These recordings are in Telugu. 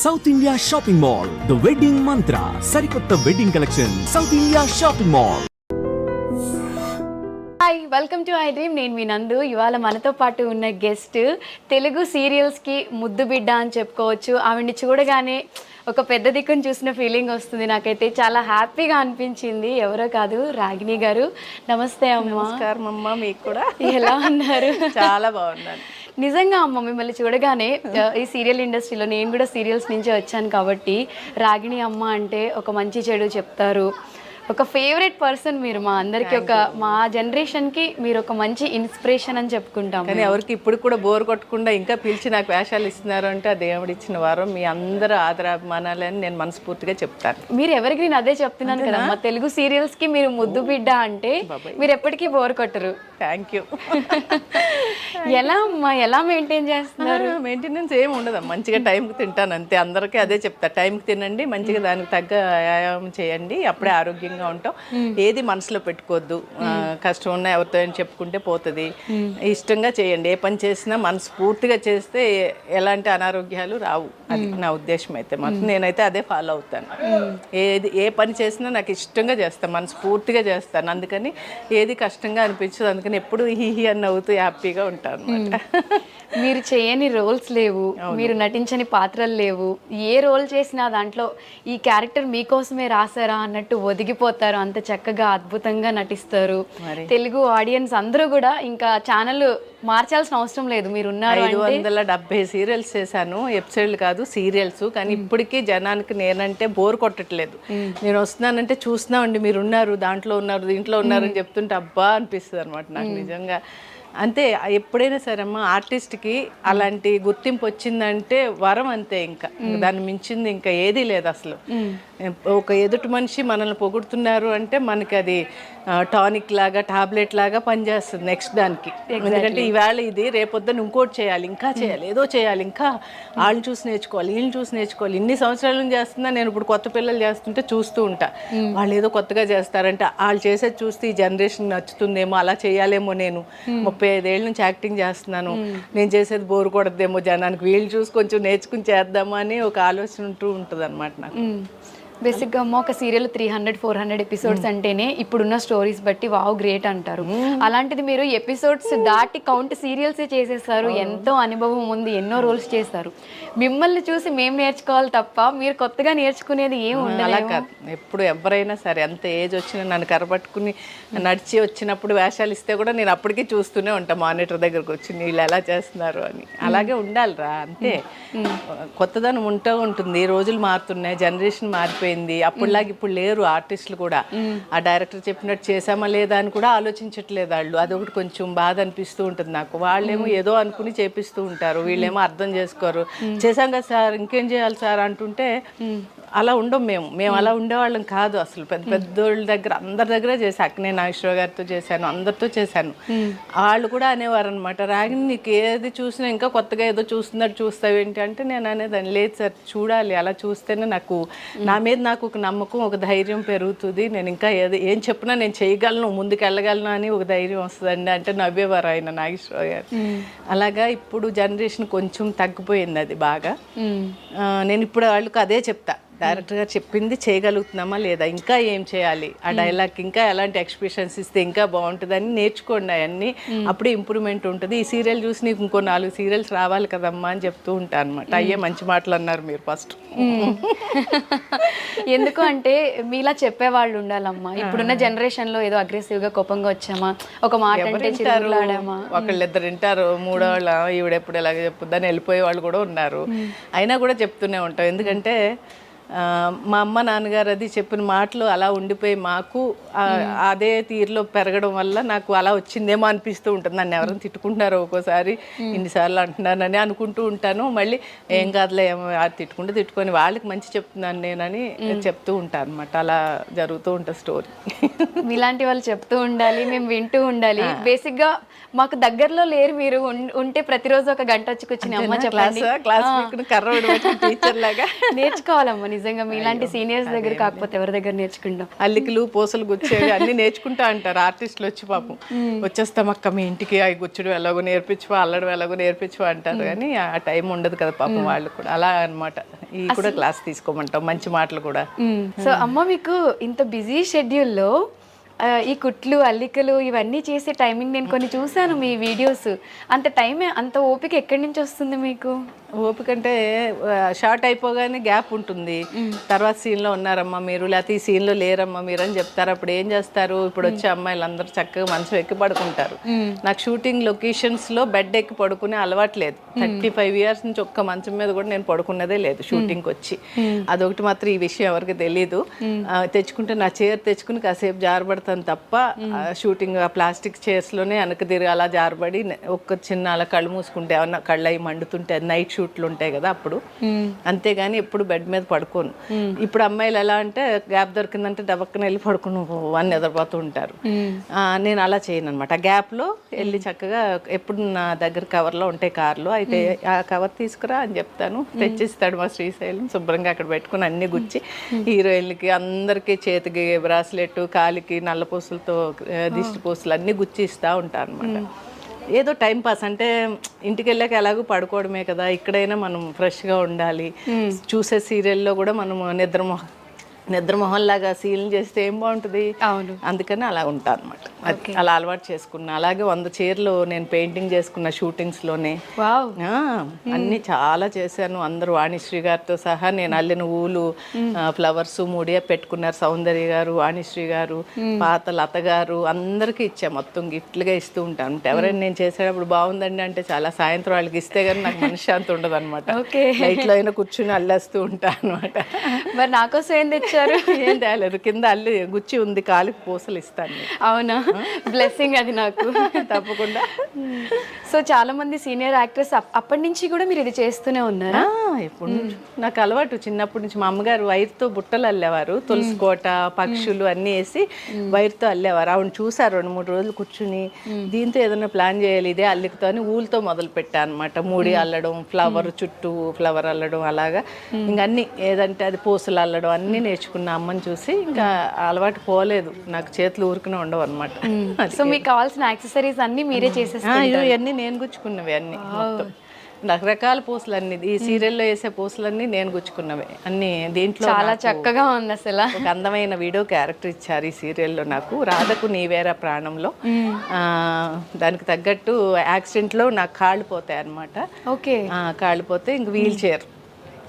South India shopping mall, the wedding మంత్ర, సరికొత్త wedding collection, south India shopping mall. Hi, welcome to I dream. నేను మీ నందు. ఇవాళ మనతో పాటు ఉన్న గెస్ట్ తెలుగు సీరియల్స్కి ముద్దు బిడ్డ అని చెప్పుకోవచ్చు. ఆవిడ్ని చూడగానే ఒక పెద్ద దిక్కును చూసిన ఫీలింగ్ వస్తుంది. నాకైతే చాలా హ్యాపీగా అనిపించింది. ఎవరో కాదు, రాగిణి గారు. నమస్తే అమ్మ. నమస్కారం అమ్మ. మీకు కూడా ఎలా ఉన్నారు? చాలా బాగున్నాను. నిజంగా అమ్మ, మిమ్మల్ని చూడగానే ఈ సీరియల్ ఇండస్ట్రీలో నేను కూడా సీరియల్స్ నుంచే వచ్చాను కాబట్టి రాగిణి అమ్మ అంటే ఒక మంచి చెడు చెప్తారు. ఒక ఫేవరెట్ పర్సన్ మీరు మా అందరికి, మా జనరేషన్కి మీరు ఒక మంచి ఇన్స్పిరేషన్ అని చెప్పుకుంటాం. కానీ ఎవరికి ఇప్పుడు కూడా బోర్ కొట్టకుండా ఇంకా పిలిచి నాకు వేషాలు ఇస్తున్నారు అంటే ఆ దేవుడు ఇచ్చిన వారం. మీ అందరూ ఆదరాభిమానాలని నేను మనస్ఫూర్తిగా చెప్తాను. మీరు ఎవరికి నేను అదే చెప్తున్నాను కదా, మా తెలుగు సీరియల్స్కి మీరు ముద్దు బిడ్డ అంటే మీరు ఎప్పటికీ బోర్ కొట్టరు. Thank you. ఎలా అమ్మా, ఎలా మెయింటైన్ చేస్తున్నారు? మెయింటెనెన్స్ ఏమి ఉండదు, మంచిగా టైంకి తింటాను అంతే. అందరికీ అదే చెప్తా, టైంకి తినండి, మంచిగా దానికి తగ్గ వ్యాయామం చేయండి, అప్పుడే ఆరోగ్యంగా ఉంటాం. ఏది మనసులో పెట్టుకోవద్దు. కష్టం ఉన్నా ఎవరితో చెప్పుకుంటే పోతుంది. ఇష్టంగా చేయండి. ఏ పని చేసినా మనస్ఫూర్తిగా చేస్తే ఎలాంటి అనారోగ్యాలు రావు. అది నా ఉద్దేశం. అయితే మాత్రం నేనైతే అదే ఫాలో అవుతాను. ఏ పని చేసినా నాకు ఇష్టంగా చేస్తాను, మనస్ఫూర్తిగా చేస్తాను. అందుకని ఏది కష్టంగా అనిపించదు. అందుకని ఎప్పుడు హీ అని నవ్వుతూ హ్యాపీగా ఉంటాను అనమాట. మీరు చేయని రోల్స్ లేవు, మీరు నటించని పాత్రలు లేవు. ఏ రోల్ చేసినా దాంట్లో ఈ క్యారెక్టర్ మీకోసమే రాసారా అన్నట్టు ఒదిగిపోతారు. అంత చక్కగా అద్భుతంగా నటిస్తారు. తెలుగు ఆడియన్స్ అందరూ కూడా ఇంకా ఛానల్ మార్చాల్సిన అవసరం లేదు. మీరు ఉన్నారు. 570 సీరియల్స్ చేశాను, ఎపిసోడ్లు కాదు సీరియల్స్. కానీ ఇప్పటికీ జనానికి నేనంటే బోర్ కొట్టట్లేదు. నేను వస్తున్నానంటే చూస్తున్నామండి, మీరు ఉన్నారు, దాంట్లో ఉన్నారు, దీంట్లో ఉన్నారు అని చెప్తుంటే అబ్బా అనిపిస్తుంది అనమాట నాకు నిజంగా. అంతే. ఎప్పుడైనా సరే అమ్మ, ఆర్టిస్ట్కి అలాంటి గుర్తింపు వచ్చిందంటే వరం అంతే. ఇంకా దాన్ని మించింది ఇంకా ఏదీ లేదు అసలు. ఒక ఎదుటి మనిషి మనల్ని పొగుడుతున్నారు అంటే మనకి అది టానిక్ లాగా, టాబ్లెట్ లాగా పనిచేస్తుంది నెక్స్ట్ దానికి. ఎందుకంటే ఈవేళ ఇది, రేపొద్దున ఇంకోటి చేయాలి, ఇంకా చేయాలి, ఏదో చేయాలి, ఇంకా వాళ్ళని చూసి నేర్చుకోవాలి, వీళ్ళని చూసి నేర్చుకోవాలి. ఇన్ని సంవత్సరాల నుంచి చేస్తున్నా నేను. ఇప్పుడు కొత్త పిల్లలు చేస్తుంటే చూస్తూ ఉంటా, వాళ్ళు ఏదో కొత్తగా చేస్తారంటే వాళ్ళు చేసేది చూస్తే ఈ జనరేషన్ నచ్చుతుందేమో, అలా చేయాలేమో. నేను 35 ఏళ్ళ నుంచి యాక్టింగ్ చేస్తున్నాను, నేను చేసేది బోర్ కొడద్దేమో జనానికి, వీళ్ళు చూసి కొంచెం నేర్చుకుని చేద్దామా అని ఒక ఆలోచన ఉంటూ ఉంటుంది అనమాట నాకు. బేసిక్గా అమ్మ, ఒక సీరియల్ 300-400 ఎపిసోడ్స్ అంటేనే ఇప్పుడున్న స్టోరీస్ బట్టి వావ్ గ్రేట్ అంటారు. అలాంటిది మీరు ఎపిసోడ్స్ దాటి కౌంట్ సీరియల్సే చేసేస్తారు. ఎంతో అనుభవం ఉంది, ఎన్నో రోల్స్ చేస్తారు. మిమ్మల్ని చూసి మేము నేర్చుకోవాలి తప్ప మీరు కొత్తగా నేర్చుకునేది ఏం ఉండాలి. అలా కాదు, ఎప్పుడు ఎవరైనా సరే ఎంత ఏజ్ వచ్చినా నన్ను కరపట్టుకుని నడిచి వచ్చినప్పుడు వేషాలు ఇస్తే కూడా నేను అప్పటికీ చూస్తూనే ఉంటాను మానిటర్ దగ్గరకు వచ్చి, వీళ్ళు ఎలా చేస్తున్నారు అని. అలాగే ఉండాలిరా, అంతే. కొత్తదనం ఉంటూ ఉంటుంది. రోజులు మారుతున్నాయి, జనరేషన్ మారిపోయింది. అప్పుడులాగా ఇప్పుడు లేరు ఆర్టిస్టులు కూడా. ఆ డైరెక్టర్ చెప్పినట్టు చేసామా లేదా అని కూడా ఆలోచించట్లేదు వాళ్ళు. అదొకటి కొంచెం బాధ అనిపిస్తూ ఉంటుంది నాకు. వాళ్ళేమో ఏదో అనుకుని చేపిస్తూ ఉంటారు, వీళ్ళేమో అర్థం చేసుకోరు. చేసాం కదా సార్, ఇంకేం చేయాలి సార్ అంటుంటే అలా ఉండం మేము అలా ఉండేవాళ్ళం కాదు అసలు. పెద్ద పెద్దోళ్ళ దగ్గర, అందరి దగ్గర చేశాను. అక్కినే నాగేశ్వరరావు గారితో చేశాను, అందరితో చేశాను. వాళ్ళు కూడా అనేవారు అనమాట, రాగిణి నీకు ఏది చూసినా ఇంకా కొత్తగా ఏదో చూస్తున్నట్టు చూస్తావేంటి అంటే, నేను అనేదాన్ని, లేదు సార్ చూడాలి, అలా చూస్తేనే నాకు నా మీద నాకు ఒక నమ్మకం, ఒక ధైర్యం పెరుగుతుంది. నేను ఇంకా ఏం చెప్పినా నేను చేయగలను, ముందుకు వెళ్ళగలను అని ఒక ధైర్యం వస్తుందండి అంటే నవ్వేవారు ఆయన నాగేశ్వరరావు గారు. అలాగా ఇప్పుడు జనరేషన్ కొంచెం తగ్గిపోయింది అది బాగా. నేను ఇప్పుడు వాళ్ళకి అదే చెప్తా, డైరెక్టర్ గారు చెప్పింది చేయగలుగుతున్నామా లేదా, ఇంకా ఏం చేయాలి, ఆ డైలాగ్ ఇంకా ఎలాంటి ఎక్స్ప్రెషన్స్ ఇస్తే ఇంకా బాగుంటుందని నేర్చుకోండి. అవన్నీ అప్పుడే ఇంప్రూవ్మెంట్ ఉంటుంది. ఈ సీరియల్ చూసి నీకు ఇంకో 4 సీరియల్స్ రావాలి కదమ్మా అని చెప్తూ ఉంటాను అనమాట. అయ్యే మంచి మాటలు అన్నారు మీరు ఫస్ట్. ఎందుకు అంటే మీలా చెప్పేవాళ్ళు ఉండాలమ్మా. ఇప్పుడున్న జనరేషన్ లో ఏదో అగ్రెసివ్ గా కోపంగా వచ్చామా, ఒక మాట అంటే చిరులాడామా, ఒకళ్ళిద్దరు వింటారు, మూడో వాళ్ళ ఈవిడెప్పుడు ఎలాగ చెప్పుద్దని వెళ్ళిపోయే వాళ్ళు కూడా ఉన్నారు. అయినా కూడా చెప్తూనే ఉంటాం. ఎందుకంటే మా అమ్మ నాన్నగారు అది చెప్పిన మాటలు అలా ఉండిపోయి మాకు అదే తీరులో పెరగడం వల్ల నాకు అలా వచ్చిందేమో అనిపిస్తూ ఉంటుంది. నన్ను ఎవరైనా తిట్టుకుంటున్నారో ఒక్కోసారి, ఇన్నిసార్లు అంటున్నానని అనుకుంటూ ఉంటాను. మళ్ళీ ఏం కాదులే, తిట్టుకుంటే తిట్టుకొని వాళ్ళకి మంచి చెప్తున్నాను నేనని చెప్తూ ఉంటాను అనమాట. అలా జరుగుతూ ఉంటుంది స్టోరీ. ఇలాంటి వాళ్ళు చెప్తూ ఉండాలి, మేము వింటూ ఉండాలి. బేసిక్గా మాకు దగ్గరలో లేరు, మీరు ఉంటే ప్రతిరోజు ఒక గంట వచ్చి కూర్చుని అమ్మ చెప్పండి, క్లాస్ కర్ర టీచర్ లాగా నేర్చుకోవాలమ్మా. నిజంగా మీలాంటి సీనియర్స్ దగ్గర కాకపోతే ఎవరి దగ్గర నేర్చుకుంటాం. అల్లికలు పూసలు గుచ్చేవి అన్ని నేర్చుకుంటా అంటారు ఆర్టిస్టులు వచ్చి పాపం. వచ్చేస్తాం అక్క మీ ఇంటికి అవి గుచ్చడం ఎలాగో నేర్పించవా, అల్లడం ఎలాగో నేర్పించవా అంటారు. కానీ ఆ టైం ఉండదు కదా పాపం వాళ్ళు కూడా. అలా అన్నమాట. ఈ కూడా క్లాస్ తీసుకోమంటాం, మంచి మాటలు కూడా. సో అమ్మ, మీకు ఇంత బిజీ షెడ్యూల్లో ఈ కుట్లు అల్లికలు ఇవన్నీ చేసే టైమింగ్ నేను కొన్ని చూసాను మీ వీడియోస్. అంత టైం, అంత ఓపిక ఎక్కడి నుంచి వస్తుంది మీకు? ఓపిక అంటే షార్ట్ అయిపోగానే గ్యాప్ ఉంటుంది. తర్వాత సీన్లో ఉన్నారమ్మా మీరు, లేకపోతే ఈ సీన్లో లేరమ్మా మీరు అని చెప్తారు. అప్పుడు ఏం చేస్తారు, ఇప్పుడు వచ్చే అమ్మాయిలు అందరూ చక్కగా మంచం ఎక్కి పడుకుంటారు. నాకు షూటింగ్ లొకేషన్స్లో బెడ్ ఎక్కి పడుకునే అలవాటు లేదు. 35 years నుంచి ఒక్క మంచం మీద కూడా నేను పడుకున్నదే లేదు షూటింగ్కి వచ్చి. అదొకటి మాత్రం ఈ విషయం ఎవరికి తెలీదు. తెచ్చుకుంటే నా చైర్ తెచ్చుకుని కాసేపు జారబడతాను తప్ప షూటింగ్ ఆ ప్లాస్టిక్ చైర్స్లోనే వెనక తిరిగి అలా జారబడి ఒక్క చిన్న అలా కళ్ళు మూసుకుంటే ఏమన్నా కళ్ళు అవి మండుతుంటే నైట్ షూట్లు ఉంటాయి కదా అప్పుడు. అంతేగాని ఎప్పుడు బెడ్ మీద పడుకోను. ఇప్పుడు అమ్మాయిలు ఎలా అంటే గ్యాప్ దొరికిందంటే డబక్కన వెళ్ళి పడుకుని అని నిద్రపోతూ ఉంటారు. నేను అలా చేయను అనమాట. ఆ గ్యాప్లో వెళ్ళి చక్కగా ఎప్పుడు నా దగ్గర కవర్లో ఉంటాయి కార్లో, అయితే ఆ కవర్ తీసుకురా అని చెప్తాను. తెచ్చిస్తాడు మా శ్రీశైలం. శుభ్రంగా అక్కడ పెట్టుకుని అన్ని గుచ్చి హీరోయిన్లకి అందరికీ చేతికి బ్రాస్లెట్, కాలికి నల్ల పూసలతో దిష్టి పూసలు అన్నీ గుచ్చి ఇస్తూ ఉంటాను అనమాట. ఏదో టైం పాస్ అంటే ఇంటికి వెళ్ళాక ఎలాగో పడుకోవడమే కదా, ఇక్కడైనా మనం ఫ్రెష్గా ఉండాలి. చూసే సీరియల్లో కూడా మనము నిద్రమోహన్ లాగా సీల్ చేస్తే ఏం బాగుంటుంది. అవును, అందుకని అలా ఉంటాను అనమాట. అలా అలవాటు చేసుకున్నా. అలాగే 100 చీరలు నేను పెయింటింగ్ చేసుకున్న షూటింగ్స్లోనే. అన్నీ చాలా చేశాను. అందరూ వాణిశ్రీ గారితో సహా నేను అల్లిన ఊలు, ఫ్లవర్స్ మూడియా పెట్టుకున్నారు. సౌందర్య గారు, వాణిశ్రీ గారు, పాత లత గారు అందరికీ ఇచ్చా. మొత్తం గిఫ్ట్లుగా ఇస్తూ ఉంటాను. ఎవరైనా నేను చేసేటప్పుడు బాగుందండి అంటే చాలా సాయంత్రం వాళ్ళకి ఇస్తే కానీ నాకు మనశ్శాంతి ఉండదు అనమాట. లైట్లో అయినా కూర్చుని అల్లేస్తూ ఉంటాను అనమాట. మరి నాకోసం ఏం తెచ్చారు? ఏం తేలేదు, కింద అల్లి గుచ్చి ఉంది, కాలికి పూసలు ఇస్తాను. అవునా, బ్లెస్సింగ్ అది నాకు. తప్పకుండా. సో చాలా మంది సీనియర్ యాక్టర్స్ అప్పటి నుంచి కూడా మీరు ఇది చేస్తూనే ఉన్నారా? ఇప్పుడు నాకు అలవాటు చిన్నప్పటి నుంచి. మా అమ్మగారు వైర్తో బుట్టలు అల్లేవారు. తులసి కోట, పక్షులు అన్నీ వేసి వైర్తో అల్లేవారు. ఆవిడ చూసారు 2-3 రోజులు కూర్చుని, దీంతో ఏదైనా ప్లాన్ చేయాలి ఇదే అల్లికతో అని ఊలతో మొదలు పెట్టాను అనమాట. మూడి అల్లడం, ఫ్లవర్ చుట్టూ ఫ్లవర్ అల్లడం, అలాగా ఇంకా అన్ని ఏదంటే అది పూసలు అల్లడం అన్నీ నేర్చుకున్న అమ్మని చూసి. ఇంకా అలవాటు పోలేదు, నాకు చేతులు ఊరుకునే ఉండవు అనమాట. సో మీకు కావాల్సిన యాక్సెసరీస్ అన్ని మీరే చేసేస్తారు? ఇవన్నీ నేను గుచ్చుకున్నవి అన్ని, మొత్తం రకరకాల పూసలు అన్ని. ఈ సీరియల్లో వేసే పూసలన్నీ నేను గుచ్చుకున్నవి అన్ని. దీంట్లో చాలా చక్కగా ఉంది. అసలు ఒక అందమైన వీడియో క్యారెక్టర్ ఇచ్చారు ఈ సీరియల్లో నాకు, రాధకు నీవేరా ప్రాణంలో. దానికి తగ్గట్టు యాక్సిడెంట్లో నాకు కాళ్ళు పోతాయి అనమాట. ఓకే, కాళ్ళు పోతే ఇంక వీల్ చైర్.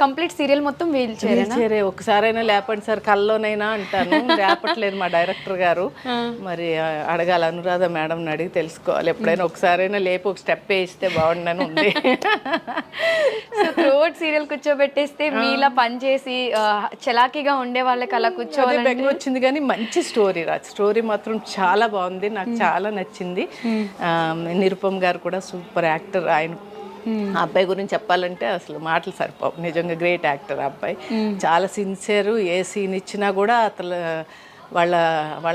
కంప్లీట్ సీరియల్ మొత్తం వీల్ చైరే. ఒకసారైనా లేపండి సార్ కల్లోనైనా అంటాను. లేపట్లేదు మా డైరెక్టర్ గారు. మరి అడగాలి, అనురాధ మేడం అడిగి తెలుసుకోవాలి. ఎప్పుడైనా ఒకసారైనా లేపి ఒక స్టెప్ వేస్తే బాగుండని ఉంది. సో త్రూఅవుట్ సీరియల్ కూర్చోబెట్టేస్తే మీలా పనిచేసి చలాకీగా ఉండే వాళ్ళకి అలా కూర్చోవాలి వచ్చింది. కానీ మంచి స్టోరీ స్టోరీ మాత్రం చాలా బాగుంది, నాకు చాలా నచ్చింది. నిరుపమ్ గారు కూడా సూపర్ యాక్టర్. ఆయన ఆ అబ్బాయి గురించి చెప్పాలంటే అసలు మాటలు సరిపోవు. నిజంగా గ్రేట్ యాక్టర్ ఆ అబ్బాయి. చాలా సిన్సియరు. ఏ సీన్ ఇచ్చినా కూడా అసలు వాళ్ళ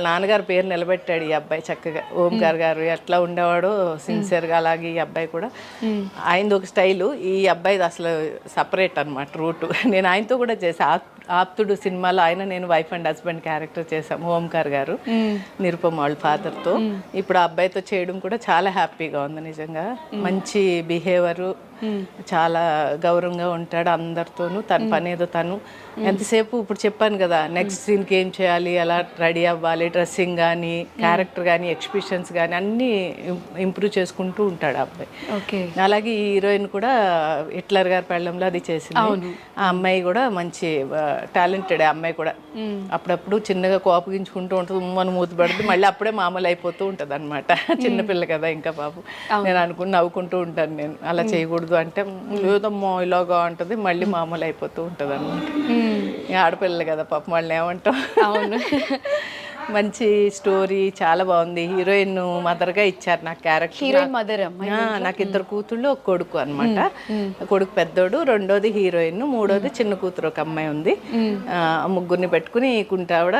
నాన్నగారి పేరు నిలబెట్టాడు ఈ అబ్బాయి చక్కగా. ఓంకార్ గారు ఎట్లా ఉండేవాడో సిన్సియర్గా, అలాగే ఈ అబ్బాయి కూడా. ఆయనది ఒక స్టైలు, ఈ అబ్బాయిది అసలు సపరేట్ అనమాట రూటు. నేను ఆయనతో కూడా చేశాను. ఆప్తుడు సినిమాలో ఆయన నేను వైఫ్ అండ్ హస్బెండ్ క్యారెక్టర్ చేశాము, ఓంకార్ గారు, నిరుపమ్ వాళ్ళ ఫాదర్తో. ఇప్పుడు ఆ అబ్బాయితో చేయడం కూడా చాలా హ్యాపీగా ఉంది నిజంగా. మంచి బిహేవియరు, చాలా గౌరవంగా ఉంటాడు అందరితోనూ. తన పని ఏదో తను ఎంతసేపు ఇప్పుడు చెప్పాను కదా, నెక్స్ట్ సీన్కి ఏం చేయాలి, ఎలా రెడీ అవ్వాలి, డ్రెస్సింగ్ కానీ, క్యారెక్టర్ కానీ, ఎక్స్ప్రెషన్స్ కానీ అన్నీ ఇంప్రూవ్ చేసుకుంటూ ఉంటాడు ఆ అబ్బాయి. ఓకే, అలాగే ఈ హీరోయిన్ కూడా హిట్లర్ గారి పెళ్ళంలో అది చేసింది. ఆ అమ్మాయి కూడా మంచి టాలెంటెడ్. ఆ అమ్మాయి కూడా అప్పుడప్పుడు చిన్నగా కోపగించుకుంటూ ఉంటుంది, ఉమ్మని మూతి పడుతుంది, మళ్ళీ అప్పుడే మామూలు అయిపోతూ ఉంటుంది అనమాట. చిన్నపిల్ల కదా ఇంకా పాపం. నేను అనుకుని నవ్వుకుంటూ ఉంటాను, నేను అలా చేయకూడదు అంటే లేదమ్మో ఇలాగా ఉంటుంది, మళ్ళీ మామూలు అయిపోతూ ఉంటుంది అనమాట. ఆడపిల్లలు కదా పాపం, వాళ్ళని ఏమంటాం. అవును. మంచి స్టోరీ, చాలా బాగుంది. హీరోయిన్ మదర్గా ఇచ్చారు నాకు క్యారెక్టర్. హీరోయిన్ మదర్ నాకు ఇద్దరు కూతుళ్ళు, ఒక కొడుకు అనమాట. కొడుకు పెద్దోడు, రెండోది హీరోయిన్, మూడోది చిన్న కూతురు ఒక అమ్మాయి ఉంది. ముగ్గురిని పెట్టుకుని కుంటావిడ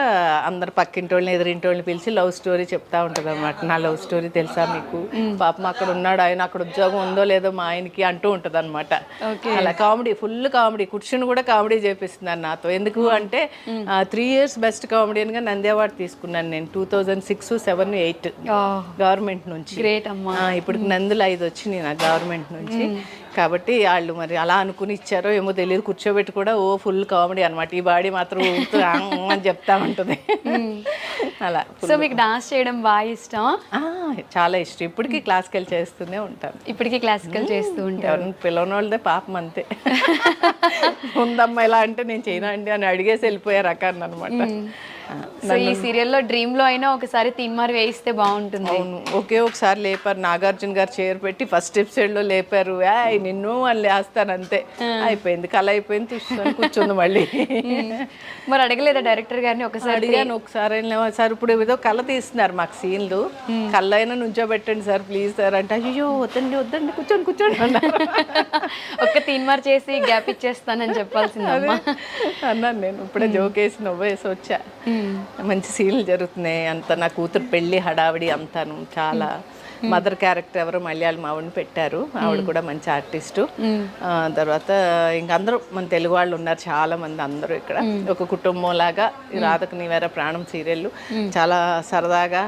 అందరు పక్కింటి వాళ్ళని ఎదురింటి వాళ్ళని పిలిచి లవ్ స్టోరీ చెప్తా ఉంటుంది అనమాట. నా లవ్ స్టోరీ తెలుసా మీకు, పాపం అక్కడ ఉన్నాడు ఆయన, అక్కడ ఉద్యోగం ఉందో లేదో మా ఆయనకి అంటూ ఉంటుంది అనమాట. అలా కామెడీ, ఫుల్ కామెడీ. కూర్చుని కూడా కామెడీ చేపిస్తున్నాను నాతో. ఎందుకు అంటే 3 years బెస్ట్ కామెడియన్గా నంది అవార్డు తీసుకున్నాను నేను 2006, 7, 8 గవర్నమెంట్ నుంచి. గ్రేట్ అమ్మా. ఇప్పుడు నందులు 5 వచ్చినాయి నాకు గవర్నమెంట్ నుంచి. కాబట్టి వాళ్ళు మరి అలా అనుకుని ఇచ్చారో ఏమో తెలియదు, కూర్చోబెట్టి కూడా ఫుల్ కామెడీ అనమాట. ఈ బాడీ మాత్రం అని చెప్తా ఉంటుంది అలా. సో మీకు డాన్స్ చేయడం బాగా ఇష్టం? చాలా ఇష్టం. ఇప్పటికీ క్లాసికల్ చేస్తూనే ఉంటాను. ఇప్పటికీ క్లాసికల్ చేస్తూ ఉంటాను. ఎవరిని పిలవని వాళ్ళదే పాపం అంతే. ఉందమ్మా ఇలా అంటే నేను చేయనా అండి అని అడిగేసి వెళ్ళిపోయే రకాన్ని అనమాట. సో ఈ సీరియల్లో డ్రీమ్ లో అయినా ఒకసారి తీన్మార్ వేయిస్తే బాగుంటుంది. అవును, ఒకసారి లేపారు నాగార్జున గారు చైర్ పెట్టి, ఫస్ట్ ఎపిసోడ్ లో లేపారు. నిన్ను అని లేస్తాను అంతే, అయిపోయింది, కళ అయిపోయింది, కూర్చుంది మళ్ళీ. మరి అడగలేదా డైరెక్టర్ గారిని? ఒకసారి అడిగాను, ఒకసారి సార్ ఇప్పుడు ఏదో కళ తీస్తున్నారు మాకు సీన్లు, కళ్ళ అయినా నుంచోబెట్టండి సార్ ప్లీజ్ సార్ అంటే, అయ్యో వద్దండి వద్దండి కూర్చోండి అన్నారు. ఒక్క తీన్మార్ చేసి గ్యాప్ ఇచ్చేస్తానని చెప్పాల్సింది అన్నాను నేను. ఇప్పుడే జోకేసి నవ్వేసి వచ్చా. మంచి సీన్లు జరుగుతున్నాయి అంత. నా కూతురు పెళ్ళి హడావిడి అంతాను చాలా. మదర్ క్యారెక్టర్ ఎవరో మలయాళం ఆవిడని పెట్టారు, ఆవిడ కూడా మంచి ఆర్టిస్టు. తర్వాత ఇంక అందరూ మన తెలుగు వాళ్ళు ఉన్నారు చాలా మంది. అందరూ ఇక్కడ ఒక కుటుంబం లాగా. రాధకు నీవేరా ప్రాణం సీరియల్ చాలా సరదాగా,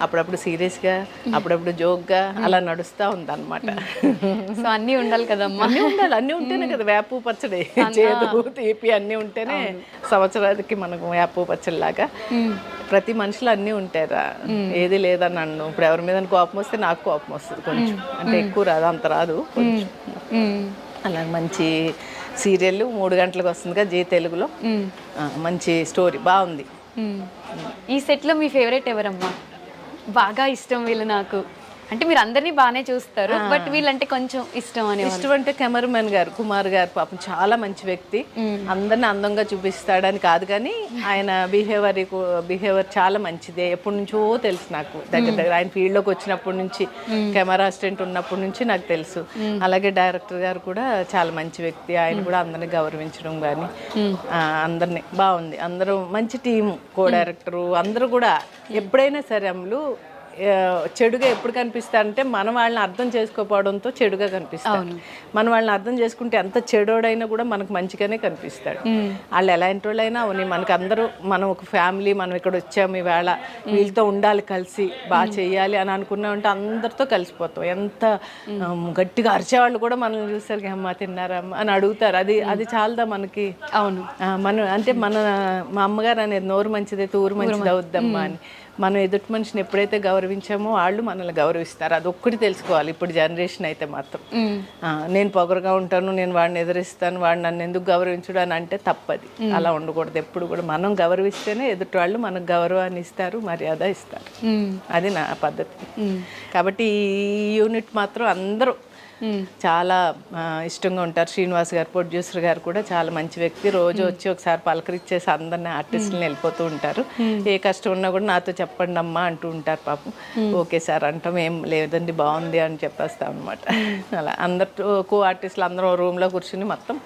అప్పుడప్పుడు సీరియస్గా, అప్పుడప్పుడు జోక్గా అలా నడుస్తూ ఉందన్నమాట. సో అన్నీ ఉండాలి కదమ్మా. అన్నీ ఉండాలి, అన్నీ ఉంటేనే కదా వేపు పచ్చడి, చేదు తీపి అన్నీ ఉంటేనే సంవత్సరానికి మనకు వేపు పచ్చడి లాగా. ప్రతి మనుషులు అన్నీ ఉంటారా, ఏది లేదని అన్ను. ఇప్పుడు ఎవరి మీద కోపం వస్తే నాకు కోపం వస్తుంది కొంచెం, అంటే ఎక్కువ రాదు, అంత రాదు కొంచెం. అలా మంచి సీరియల్ 3 గంటలకు వస్తుందిగా జీ తెలుగులో. మంచి స్టోరీ బాగుంది. ఈ సెట్లో మీ ఫేవరెట్ ఎవరమ్మా? బాగా ఇష్టం వీళ్ళు నాకు అంటే, మీరు అందరినీ బాగానే చూస్తారు, బట్ వీళ్ళంటే కొంచెం ఇష్టం అని. ఇష్టం అంటే కెమెరామెన్ గారు, కుమార్ గారు, పాపం చాలా మంచి వ్యక్తి. అందరిని అందంగా చూపిస్తాడని కాదు కానీ ఆయన బిహేవియర్ చాలా మంచిదే. ఎప్పటి నుంచో తెలుసు నాకు, దగ్గర ఆయన ఫీల్డ్లోకి వచ్చినప్పటి నుంచి, కెమెరా అసిస్టెంట్ ఉన్నప్పటి నుంచి నాకు తెలుసు. అలాగే డైరెక్టర్ గారు కూడా చాలా మంచి వ్యక్తి. ఆయన కూడా అందరిని గౌరవించడం కానీ అందరినీ బాగుంది. అందరూ మంచి టీము, కో డైరెక్టరు అందరూ కూడా. ఎప్పుడైనా సరే అమ్ములు చెడుగా ఎప్పుడు కనిపిస్తారంటే మన వాళ్ళని అర్థం చేసుకోకపోవడంతో చెడుగా కనిపిస్తాడు. మన వాళ్ళని అర్థం చేసుకుంటే ఎంత చెడోడైనా కూడా మనకు మంచిగానే కనిపిస్తాడు. వాళ్ళు ఎలాంటి వాళ్ళైనా అవని, మనకు అందరూ మనం ఒక ఫ్యామిలీ, మనం ఇక్కడ వచ్చాము ఈవేళ వీళ్ళతో ఉండాలి, కలిసి బాగా చెయ్యాలి అని అనుకున్నామంటే అందరితో కలిసిపోతాం. ఎంత గట్టిగా అరిచేవాళ్ళు కూడా మనల్ని చూస్తారు, అమ్మ తిన్నారా అని అడుగుతారు. అది చాలదా మనకి. అవును, మనం అంటే మా అమ్మగారు అనేది నోరు మంచిదే తూరు మంచిది అవుద్దమ్మా అని. మనం ఎదుటి మనిషిని ఎప్పుడైతే గౌరవించామో వాళ్ళు మనల్ని గౌరవిస్తారు. అది ఒక్కటి తెలుసుకోవాలి ఇప్పుడు జనరేషన్ అయితే మాత్రం. నేను పొగరుగా ఉంటాను, నేను వాడిని ఎదిరిస్తాను, వాడు నన్ను ఎందుకు గౌరవించడు అని అంటే తప్పది. అలా ఉండకూడదు. ఎప్పుడు కూడా మనం గౌరవిస్తేనే ఎదుటి వాళ్ళు మనకు గౌరవాన్ని ఇస్తారు, మర్యాద ఇస్తారు. అది నా పద్ధతి. కాబట్టి ఈ యూనిట్ మాత్రం అందరూ చాలా ఇష్టంగా ఉంటారు. శ్రీనివాస్ గారు, ప్రొడ్యూసర్ గారు కూడా చాలా మంచి వ్యక్తి. రోజు వచ్చి ఒకసారి పలకరించేసి అందరిని ఆర్టిస్టులను వెళ్ళిపోతూ ఉంటారు. ఏ కష్టం ఉన్నా కూడా నాతో చెప్పండి అమ్మా అంటూ ఉంటారు పాపం. ఓకే సార్ అంటాం, ఏం లేదండి బాగుంది అని చెప్పేస్తాం అనమాట. అలా అందరు కో ఆర్టిస్టులు అందరూ రూమ్లో కూర్చుని మొత్తం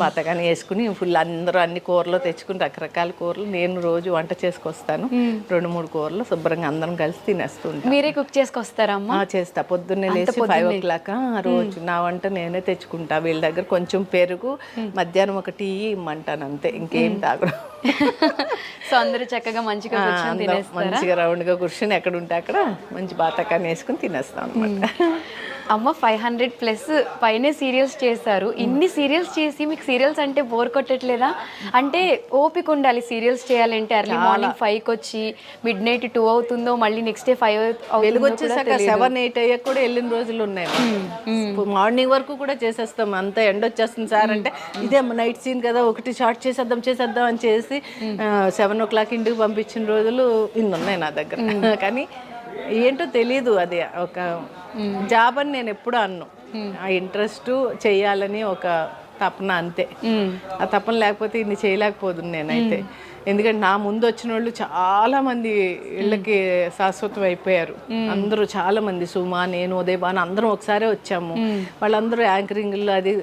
బతకాని వేసుకుని ఫుల్ అందరూ అన్ని కూరలు తెచ్చుకుని రకరకాల కూరలు నేను రోజు వంట చేసుకొస్తాను. 2-3 కూరలు శుభ్రంగా అందరం కలిసి తినేస్తూ ఉంటాం. మీరే కుక్ చేసుకొస్తారమ్మా? చేస్తా. పొద్దున్నే లేచి 5 o'clock రోజు నా వంట నేనే తెచ్చుకుంటా. వీళ్ళ దగ్గర కొంచెం పెరుగు, మధ్యాహ్నం ఒక టీ ఇమ్మంటాను అంతే, ఇంకేం తాగరు. సో అందరూ చక్కగా మంచిగా మంచిగా రౌండ్గా కూర్చొని ఎక్కడ ఉంటే అక్కడ మంచి బాతకాన్ని వేసుకుని తినేస్తాం అనమాట. అమ్మ 500+ పైనే సీరియల్స్ చేశారు. ఇన్ని సీరియల్స్ చేసి మీకు సీరియల్స్ అంటే బోర్ కొట్టట్లేదా? అంటే ఓపిక ఉండాలి సీరియల్స్ చేయాలంటే. ఎర్లీ మార్నింగ్ 5కి వచ్చి మిడ్ నైట్ 2 అవుతుందో, మళ్ళీ నెక్స్ట్ డే 5 వెలుగు వచ్చేసాక 7-8 అయ్యాక కూడా వెళ్ళిన రోజులు ఉన్నాయి. మార్నింగ్ వరకు కూడా చేసేస్తాం. అంత ఎండ వచ్చేస్తుంది సార్ అంటే, ఇదే నైట్ సీన్ కదా ఒకటి షార్ట్ చేసేద్దాం అని చేసి 7 o'clock ఇంటికి పంపించిన రోజులు ఇన్ని ఉన్నాయి నా దగ్గర. కానీ ఏంటో తెలీదు, అది ఒక జాబ్ అని నేను ఎప్పుడు అన్ను. ఆ ఇంట్రెస్ట్ చేయాలని ఒక తపన అంతే. ఆ తపన లేకపోతే ఇన్ని చేయలేకపోదు నేనైతే. ఎందుకంటే నా ముందు వచ్చిన వాళ్ళు చాలా మంది ఇళ్ళకి శాశ్వతం అయిపోయారు. అందరూ చాలా మంది, సుమా, నేను, ఉదయభాను అందరం ఒకసారి వచ్చాము. వాళ్ళందరూ యాంకరింగ్లో అది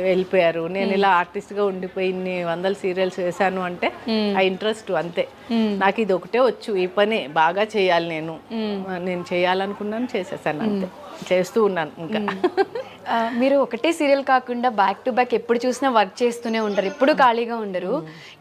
వెళ్ళిపోయారు. నేను ఇలా ఆర్టిస్ట్గా ఉండిపోయి ఇన్ని వందల సీరియల్స్ వేసాను అంటే ఆ ఇంట్రెస్ట్ అంతే. నాకు ఇది ఒకటే వచ్చు, ఈ పని బాగా చేయాలి, నేను చేయాలనుకున్నాను, చేసేసాను అంతే. చేస్తూ ఉన్నాను ఇంకా. మీరు ఒకటే సీరియల్ కాకుండా బ్యాక్ టు బ్యాక్ ఎప్పుడు చూసినా వర్క్ చేస్తూనే ఉంటారు, ఎప్పుడు ఖాళీగా ఉండరు.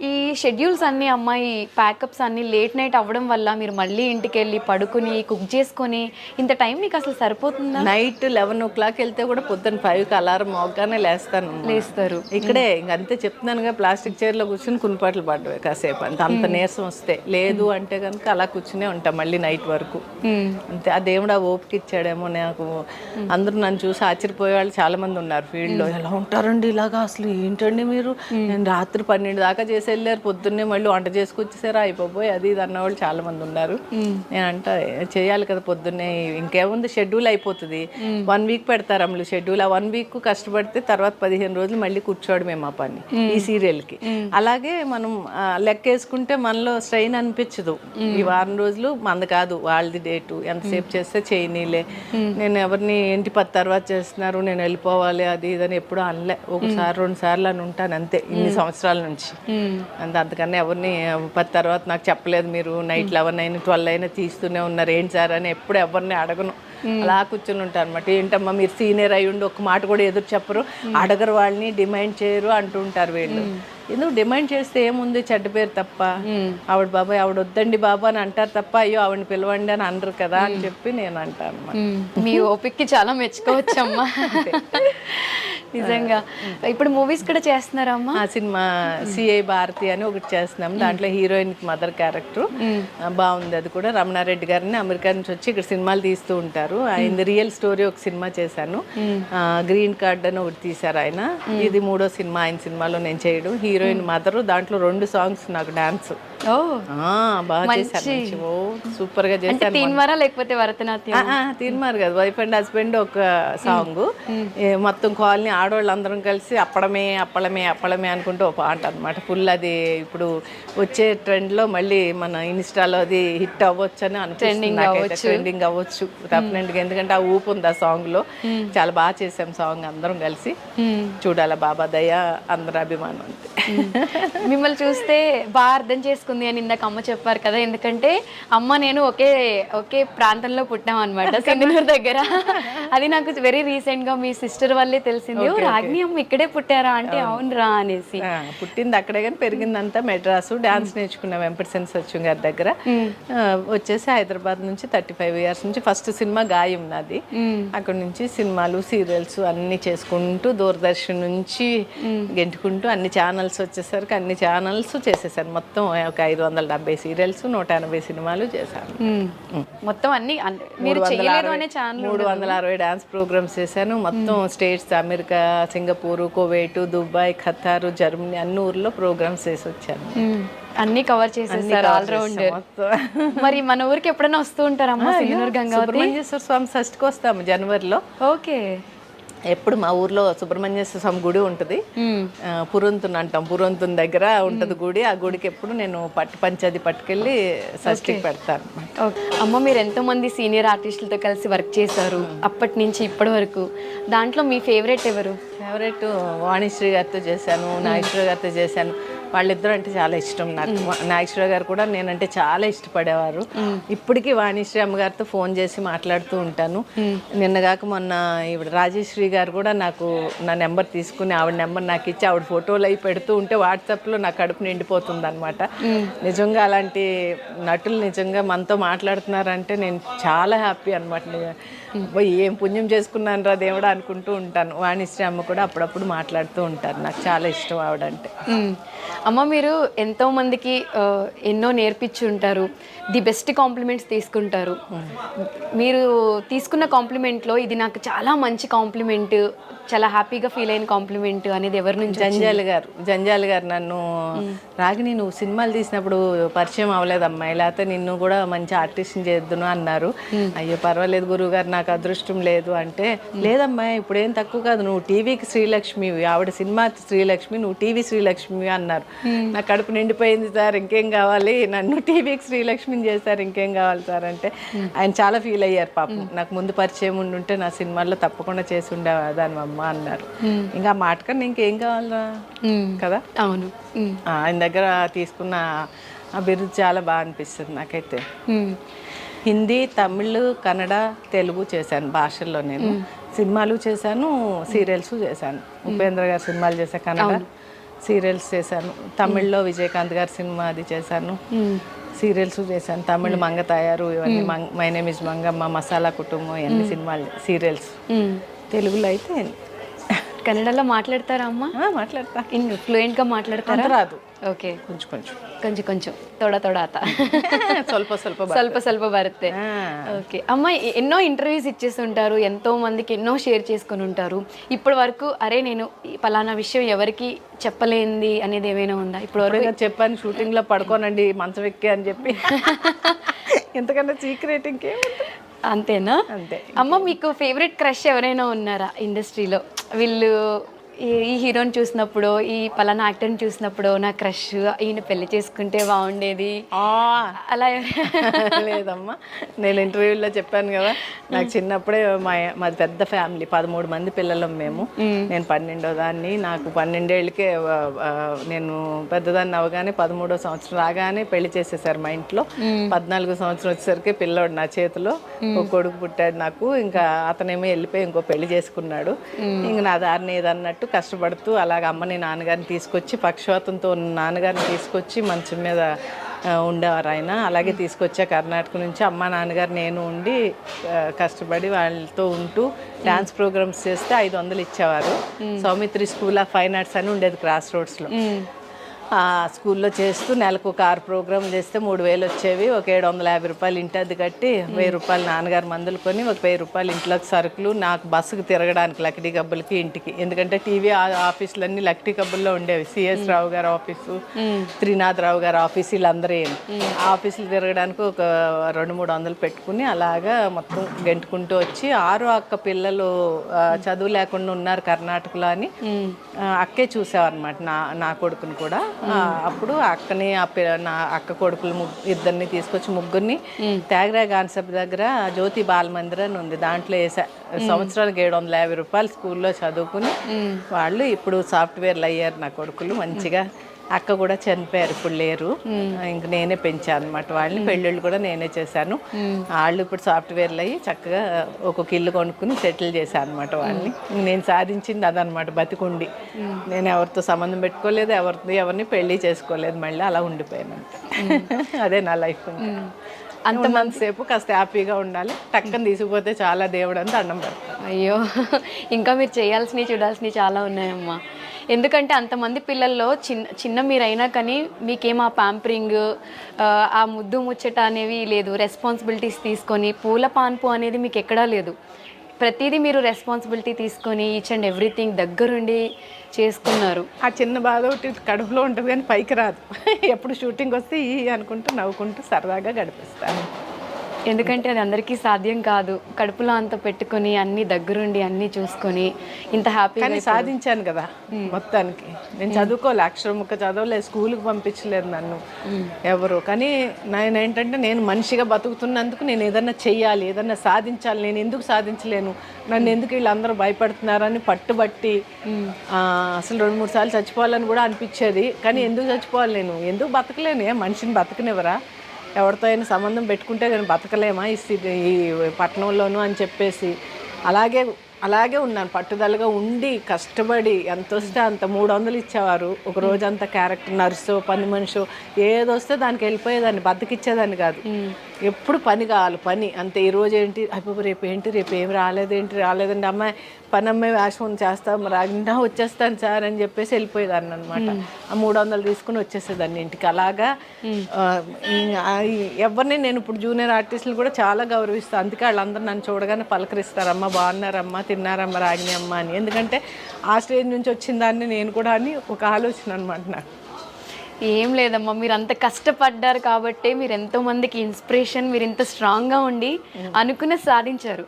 ఈ షెడ్యూల్స్ అన్నీ అమ్మాయి ప్యాకప్స్ అన్నీ లేట్ నైట్ అవ్వడం వల్ల మీరు మళ్ళీ ఇంటికి వెళ్ళి పడుకుని కుక్ చేసుకొని ఇంత టైం మీకు అసలు సరిపోతుందా? నైట్ 11 o'clock వెళ్తే కూడా పొద్దున్న 5కి అలారం మోగ్గానే లేస్తారు. ఇక్కడే ఇంకంతే చెప్తున్నానుగా, ప్లాస్టిక్ చైర్లో కూర్చుని కునిపాట్లు పడ్డవే కాసేపు అంత నీరసం వస్తే. లేదు అంటే కనుక అలా కూర్చునే ఉంటాం మళ్ళీ నైట్ వరకు అంతే. ఆ దేవుడు ఆ ఓపిక ఇచ్చాడేమో నాకు. అందరూ నన్ను చూసి ఆశ్చర్యపోయే వాళ్ళు చాలా మంది ఉన్నారు ఫీల్డ్లో. ఎలా ఉంటారండి ఇలాగా, అసలు ఏంటండి మీరు, నేను రాత్రి 12 దాకా చేసి వెళ్ళారు, పొద్దున్నే మళ్ళీ వంట చేసుకొచ్చేసారా అయిపోయి అది ఇది అన్నవాళ్ళు చాలా మంది ఉన్నారు. నేనంట చేయాలి కదా పొద్దున్నే, ఇంకేముంది షెడ్యూల్ అయిపోతుంది. 1 week పెడతారు అమ్మలు షెడ్యూల్. ఆ 1 week కష్టపడితే తర్వాత 15 రోజులు మళ్ళీ కూర్చోవడమే మా పని ఈ సీరియల్కి. అలాగే మనం లెక్క వేసుకుంటే మనలో స్ట్రెయిన్ అనిపించదు. ఈ వారం రోజులు మంది కాదు, వాళ్ళది డేటు, ఎంతసేపు చేస్తే చేయనీలే. నేను ఎవరిని ఏంటి 10 తర్వాత చేస్తున్నారు, నేను వెళ్ళిపోవాలి అది ఇదని ఎప్పుడు అనలే. 1-2 సార్లు అని ఉంటాను అంతే ఇన్ని సంవత్సరాల నుంచి. అంతకన్నా ఎవరిని 10 తర్వాత నాకు చెప్పలేదు, మీరు నైట్ 11 అయినా 12 అయినా తీస్తూనే ఉన్నారు ఏంటి సార్ అని ఎప్పుడు ఎవరిని అడగను. అలా కూర్చొని ఉంటాను అనమాట. ఏంటమ్మా మీరు సీనియర్ అయ్యి ఉండి ఒక్క మాట కూడా ఎదురు చెప్పరు, అడగరు, వాళ్ళని డిమాండ్ చేయరు అంటూ ఉంటారు వీళ్ళు. ఎందుకు డిమాండ్ చేస్తే ఏముంది, చెడ్డ పేరు తప్ప. ఆవిడ బాబాయ్ ఆవిడ వద్దండి బాబా అని అంటారు తప్ప అయ్యో ఆవిడని పిలవండి అని అనరు కదా అని చెప్పి నేను అంటాను అనమాట. మీ ఓపిక్కి చాలా మెచ్చుకోవచ్చమ్మా. నిజంగా. ఇప్పుడు మూవీస్ కూడా చేస్తున్నారా అమ్మా? ఆ సినిమా సిఐ భారతి అని ఒకటి చేస్తున్నాం. దాంట్లో హీరోయిన్ మదర్ క్యారెక్టర్ బాగుంది. అది కూడా రమణారెడ్డి గారిని అమెరికా నుంచి వచ్చి ఇక్కడ సినిమాలు తీస్తూ ఉంటారు. ఆయన రియల్ స్టోరీ ఒక సినిమా చేశాను. గ్రీన్ కార్డ్ అని ఒకటి తీశారు ఆయన. ఇది 3వ సినిమా ఆయన సినిమాలో నేను చేయడం. హీరోయిన్ మదర్, దాంట్లో 2 songs నాకు డాన్స్ బాగా చేశాను. సూపర్ గా చేశాను. తీన్మారా లేకపోతే భరతనాట్యం? తీన్మార్ కదా, వైఫ్ అండ్ హస్బెండ్ ఒక సాంగ్. మొత్తం కాలనీ ఆడవాళ్ళందరం కలిసి అప్పడమే అప్పళమే అప్పళమే అనుకుంటూ ఒక పాట అనమాట. ఫుల్ అది ఇప్పుడు వచ్చే ట్రెండ్ లో మళ్ళీ మన ఇన్స్టాలో అది హిట్ అవ్వచ్చు అని అనిపిస్తుంది. ట్రెండింగ్ అవ్వచ్చు డెఫినెట్గా, ఎందుకంటే ఆ ఊపు ఉంది ఆ సాంగ్ లో. చాలా బాగా చేసాం సాంగ్ అందరం కలిసి. చూడాల బాబా దయ అందరి అభిమానం అంతే. మిమ్మల్ని చూస్తే బాగా అర్థం చేసుకుంది అని ఇందాక అమ్మ చెప్పారు కదా, ఎందుకంటే అమ్మ నేను ఒకే ప్రాంతంలో పుట్టాం అనమాట, సింధనూరు దగ్గర. అది నాకు వెరీ రీసెంట్ గా మీ సిస్టర్ వల్లే తెలిసింది, రాగిణి అమ్మ ఇక్కడే పుట్టారా అంటే అవునరా అనేసి. పుట్టింది అక్కడే కానీ పెరిగిందంతా మెడ్రాసు. డాన్స్ నేర్చుకున్నాం వెంపటిసెన్ సత్యం గారి దగ్గర. వచ్చేసి హైదరాబాద్ నుంచి 35 years నుంచి ఫస్ట్ సినిమా గాయం నాది. అక్కడ నుంచి సినిమాలు సీరియల్స్ అన్ని చేసుకుంటూ దూరదర్శన్ నుంచి గెంటుకుంటూ అన్ని ఛానల్స్ వచ్చేసరికి అన్ని ఛానల్స్ చేసేసాను. మొత్తం ఒక 570 సీరియల్స్ 180 సినిమాలు చేశాను. మొత్తం అన్ని మీరు చేయలేదు అనే ఛానల్ 360 డాన్స్ ప్రోగ్రామ్స్ చేశాను. మొత్తం states, America, Singapore, Kuwait, Dubai, Qatar, Germany అన్ని ఊర్లో ప్రోగ్రామ్స్ చేసి వచ్చాను. అన్ని కవర్ చేసేసారు, ఆల్రౌండర్. మరి మన ఊరికి ఎప్పుడైనా వస్తూ ఉంటారమ్మా? సింగనూరు గంగావతి సుబ్రహ్మణ్యేశ్వర స్వామి షష్ఠికి వస్తాము జనవరిలో. ఓకే. ఎప్పుడు మా ఊర్లో సుబ్రహ్మణ్యేశ్వర స్వామి గుడి ఉంటుంది, పురంతున్ అంటాం, పురంతున్ దగ్గర ఉంటుంది గుడి. ఆ గుడికి ఎప్పుడు నేను పంచాది పట్టుకెళ్ళి షష్ఠికి పెడతాను. అమ్మ మీరు ఎంతో మంది సీనియర్ ఆర్టిస్టులతో కలిసి వర్క్ చేశారు అప్పటి నుంచి ఇప్పటి వరకు. దాంట్లో మీ ఫేవరెట్ ఎవరు? ఫేవరెట్ వాణిశ్రీ గారితో చేశాను, నాగేశ్వర గారితో చేశాను. వాళ్ళిద్దరూ అంటే చాలా ఇష్టం నాకు. నాగేశ్వర గారు కూడా నేనంటే చాలా ఇష్టపడేవారు. ఇప్పటికీ వాణిశ్రీ అమ్మగారితో ఫోన్ చేసి మాట్లాడుతూ ఉంటాను. నిన్నగాక మొన్న ఇప్పుడు రాజేశ్వరి గారు కూడా నాకు నా నెంబర్ తీసుకుని ఆవిడ నెంబర్ నాకు ఇచ్చి ఆవిడ ఫోటోలు అవి పెడుతూ ఉంటే వాట్సాప్లో నా కడుపు నిండిపోతుంది అనమాట. నిజంగా అలాంటి నటులు నిజంగా మనతో మాట్లాడుతున్నారంటే నేను చాలా హ్యాపీ అనమాట. ఏం పుణ్యం చేసుకున్నాను రా దేవుడా అనుకుంటూ ఉంటాను. వాణిశ్రీ అమ్మ కూడా అప్పుడప్పుడు మాట్లాడుతూ ఉంటారు. నాకు చాలా ఇష్టం ఆవిడంటే. అమ్మ మీరు ఎంతో మందికి ఎన్నో నేర్పించి ఉంటారు, ది బెస్ట్ కాంప్లిమెంట్స్ తీసుకుంటారు. మీరు తీసుకున్న కాంప్లిమెంట్లో ఇది నాకు చాలా మంచి కాంప్లిమెంట్, చాలా హ్యాపీగా ఫీల్ అయిన కాంప్లిమెంట్ అనేది ఎవరి నుంచి జంజాల గారు నన్ను రాగిని నువ్వు సినిమాలు తీసినప్పుడు పరిచయం అవ్వలేదమ్మా, లేకపోతే నిన్ను కూడా మంచి ఆర్టిస్ట్ని చేద్దును అన్నారు. అయ్యో పర్వాలేదు గురువు గారు, నాకు అదృష్టం లేదు అంటే, లేదమ్మా ఇప్పుడు ఏం తక్కువ కాదు, నువ్వు టీవీకి శ్రీలక్ష్మివి, ఆవిడ సినిమా శ్రీలక్ష్మి, నువ్వు టీవీ శ్రీలక్ష్మి అన్నారు. నా కడుపు నిండిపోయింది సార్, ఇంకేం కావాలి, నన్ను టీవీకి శ్రీలక్ష్మిని చేశారు, ఇంకేం కావాలి సార్ అంటే ఆయన చాలా ఫీల్ అయ్యారు పాపం. నాకు ముందు పరిచయం ఉండుంటే నా సినిమాల్లో తప్పకుండా చేసి ఉండేదాని అమ్మ అన్నారు. ఇంకా మాటకన్నా ఇంకేం కావాలరా కదా. అవును. ఆయన దగ్గర తీసుకున్న ఆ బిరుదు చాలా బాగా అనిపిస్తుంది నాకైతే. హిందీ, తమిళ్, కన్నడ, తెలుగు చేశాను భాషల్లో. నేను సినిమాలు చేశాను, సీరియల్స్ చేశాను. ఉపేంద్ర గారి సినిమాలు చేశాను, కన్నడ సీరియల్స్ చేశాను. తమిళ్లో విజయకాంత్ గారి సినిమా అది చేశాను, సీరియల్స్ చేశాను. తమిళ్ మంగతాయారు, ఇవన్నీ my name is Mangamma, masala కుటుంబం, ఇవన్నీ సినిమాలు సీరియల్స్. తెలుగులో అయితే కన్నడలో మాట్లాడతారా అమ్మ? మాట్లాడతా. ఫ్లూయెంట్గా మాట్లాడతారా? రాదు. ఓకే, కొంచెం కొంచెం కొంచెం కొంచెం తోడ తోడ ఆత ಸ್ವಲ್ಪ ಸ್ವಲ್ಪ ಸ್ವಲ್ಪ ಸ್ವಲ್ಪ బರುತ್ತೆ. ఓకే అమ్మ, ఎన్నో ఇంటర్వ్యూస్ ఇచ్చేస్తుంటారు, ఎంతో మందికి ఎన్నో షేర్ చేసుకుని ఉంటారు. ఇప్పటి వరకు అరే నేను పలానా విషయం ఎవరికి చెప్పలేంది అనేది ఏమైనా ఉందా? ఇప్పుడు వరకు చెప్పాను, షూటింగ్లో పడుకోనండి మంచం ఎక్కి అని చెప్పి. ఎంతకన్నా సీక్రెట్ ఇంకేముంది. అంతేనా? అంతే. అమ్మ, మీకు ఫేవరెట్ క్రష్ ఎవరైనా ఉన్నారా ఇండస్ట్రీలో? వీళ్ళు ఈ హీరోని చూసినప్పుడు, ఈ పలానా యాక్టర్ని చూసినప్పుడు నా క్రష్ ఈయన పెళ్లి చేసుకుంటే బాగుండేది అలా? లేదమ్మా, నేను ఇంటర్వ్యూలో చెప్పాను కదా, నాకు చిన్నప్పుడే మాది పెద్ద ఫ్యామిలీ, 13 మంది పిల్లలం మేము. నేను 12వ దాన్ని. నాకు 12 ఏళ్ళకే నేను పెద్దదాన్ని అవగానే 13వ సంవత్సరం రాగానే పెళ్లి చేసేసారు మా ఇంట్లో. 14వ సంవత్సరం వచ్చేసరికి పిల్లోడు నా చేతిలో ఒక కొడుకు పుట్టాడు నాకు. ఇంకా అతనేమో వెళ్ళిపోయి ఇంకో పెళ్లి చేసుకున్నాడు. ఇంక నా దారిని ఏదన్నట్టు కష్టపడుతూ అలాగ అమ్మని నాన్నగారిని తీసుకొచ్చి, పక్షవాతంతో ఉన్న నాన్నగారిని తీసుకొచ్చి మంచం మీద ఉండేవారు ఆయన. అలాగే తీసుకొచ్చా కర్ణాటక నుంచి. అమ్మ నాన్నగారు నేను ఉండి కష్టపడి వాళ్ళతో ఉంటూ డ్యాన్స్ ప్రోగ్రామ్స్ చేస్తే 500 ఇచ్చేవారు. Saumitri school of fine arts అని ఉండేది క్రాస్ రోడ్స్లో. ఆ స్కూల్లో చేస్తూ నెలకు ఒక 6 ప్రోగ్రామ్ చేస్తే 3000 వచ్చేవి. ఒక 750 రూపాయలు ఇంటి అద్దె కట్టి, 1000 రూపాయలు నాన్నగారు మందులు కొని, ఒక 1000 రూపాయలు ఇంట్లోకి సరుకులు, నాకు బస్సుకు తిరగడానికి లక్డీ కబ్బులకి ఇంటికి. ఎందుకంటే టీవీ ఆఫీసులన్నీ లక్డీ కబ్బుల్లో ఉండేవి. సిఎస్ రావు గారి ఆఫీసు, త్రినాథ్ రావు గారి ఆఫీసు, వీళ్ళందరూ ఆ ఆఫీసులు తిరగడానికి ఒక 200-300 పెట్టుకుని అలాగా మొత్తం గెంటుకుంటూ వచ్చి, 6 అక్క పిల్లలు చదువు లేకుండా ఉన్నారు కర్ణాటకలో అని అక్కే చూసేవారనమాట నా కొడుకుని కూడా. అప్పుడు అక్కని నా అక్క కొడుకులు ఇద్దరిని తీసుకొచ్చి ముగ్గురిని త్యాగరాయ కాన్సెప్ట్ దగ్గర జ్యోతి బాల మందిర్ అని ఉంది, దాంట్లో వేసా. సంవత్సరానికి 750 రూపాయలు స్కూల్లో చదువుకుని వాళ్ళు ఇప్పుడు సాఫ్ట్వేర్లు అయ్యారు నా కొడుకులు మంచిగా. అక్క కూడా చనిపోయారు, ఇప్పుడు లేరు. ఇంక నేనే పెంచాను అనమాట వాళ్ళని. పెళ్ళిళ్ళు కూడా నేనే చేశాను. వాళ్ళు ఇప్పుడు సాఫ్ట్వేర్లు అయ్యి చక్కగా ఒక్కొక్క ఇల్లు కొనుక్కుని సెటిల్ చేశాను అనమాట వాళ్ళని. నేను సాధించింది అదనమాట, బతికుండి. నేను ఎవరితో సంబంధం పెట్టుకోలేదు, ఎవరిని పెళ్ళి చేసుకోలేదు, మళ్ళీ అలా ఉండిపోయాను. అదే నా లైఫ్. అంతమందిసేపు కాస్త హ్యాపీగా ఉండాలి, టక్కన తీసుకుపోతే చాలా దేవుడు అని దండం పెడతాను. అయ్యో, ఇంకా మీరు చేయాల్సినవి చూడాల్సినవి చాలా ఉన్నాయమ్మా. ఎందుకంటే అంతమంది పిల్లల్లో చిన్న మీరైనా కానీ మీకేం ఆ ప్యాంపరింగ్, ఆ ముద్దు ముచ్చట అనేవి లేదు. రెస్పాన్సిబిలిటీస్ తీసుకొని పూల పాన్పు అనేది మీకు ఎక్కడా లేదు. ప్రతిదీ మీరు రెస్పాన్సిబిలిటీ తీసుకొని ఈచ్ అండ్ ఎవ్రీథింగ్ దగ్గరుండి చేసుకున్నారు. ఆ చిన్న బాధ ఒకటి కడుపులో ఉంటుంది కానీ పైకి రాదు. ఎప్పుడు షూటింగ్ వస్తే అనుకుంటూ నవ్వుకుంటూ సరదాగా గడిపిస్తాను. ఎందుకంటే అది అందరికీ సాధ్యం కాదు. కడుపులో అంత పెట్టుకొని అన్ని దగ్గరుండి అన్ని చూసుకొని ఇంత హ్యాపీగా. కానీ సాధించాను కదా మొత్తానికి. నేను చదువుకోలే, అక్షరం ముక్క చదవలేదు, స్కూల్కి పంపించలేదు నన్ను ఎవరు. కానీ నేనేంటంటే నేను మనిషిగా బతుకుతున్నందుకు నేను ఏదన్నా చెయ్యాలి, ఏదన్నా సాధించాలి. నేను ఎందుకు సాధించలేను, నన్ను ఎందుకు వీళ్ళందరూ భయపడుతున్నారని పట్టుబట్టి అసలు 2-3 సార్లు చచ్చిపోవాలని కూడా అనిపించేది. కానీ ఎందుకు చచ్చిపోవాలి, నేను ఎందుకు బతకలేను? మనిషిని బతకనివ్వరా? ఎవరితో అయినా సంబంధం పెట్టుకుంటే నేను బతకలేమా ఈ పట్టణంలోనూ అని చెప్పేసి అలాగే ఉన్నాను. పట్టుదలగా ఉండి కష్టపడి ఎంత వస్తే అంత 300 ఇచ్చేవారు. ఒక రోజంతా క్యారెక్టర్ నర్సో పని మనిషో ఏదొస్తే దానికి వెళ్ళిపోయేదాన్ని, బతికిచ్చేదాన్ని కాదు. ఎప్పుడు పని కావాలి, పని అంతే. ఈరోజు ఏంటి అయిపోయి రేపు ఏంటి, రేపు ఏం రాలేదండి అమ్మాయి, పని అమ్మాయి వేషం చేస్తాం రాగినా వచ్చేస్తాను సార్ అని చెప్పేసి వెళ్ళిపోయేదాన్ని అనమాట. ఆ 300 తీసుకుని వచ్చేసేదాన్ని ఇంటికి. అలాగా ఎవరిని నేను ఇప్పుడు జూనియర్ ఆర్టిస్టులు కూడా చాలా గౌరవిస్తాను. అందుకే వాళ్ళందరూ నన్ను చూడగానే పలకరిస్తారమ్మా, బాగున్నారమ్మా, తిన్నారమ్మా రాగిని అమ్మ అని. ఎందుకంటే ఆ స్టేజ్ నుంచి వచ్చిన దాన్ని నేను కూడా అని ఒక ఆలోచన అనమాట నాకు. ఏం లేదమ్మా, మీరు అంత కష్టపడ్డారు కాబట్టి మీరు ఎంతో మందికి ఇన్స్పిరేషన్, మీరు ఇంత స్ట్రాంగ్ గా ఉండి అనుకున్న సాధించారు.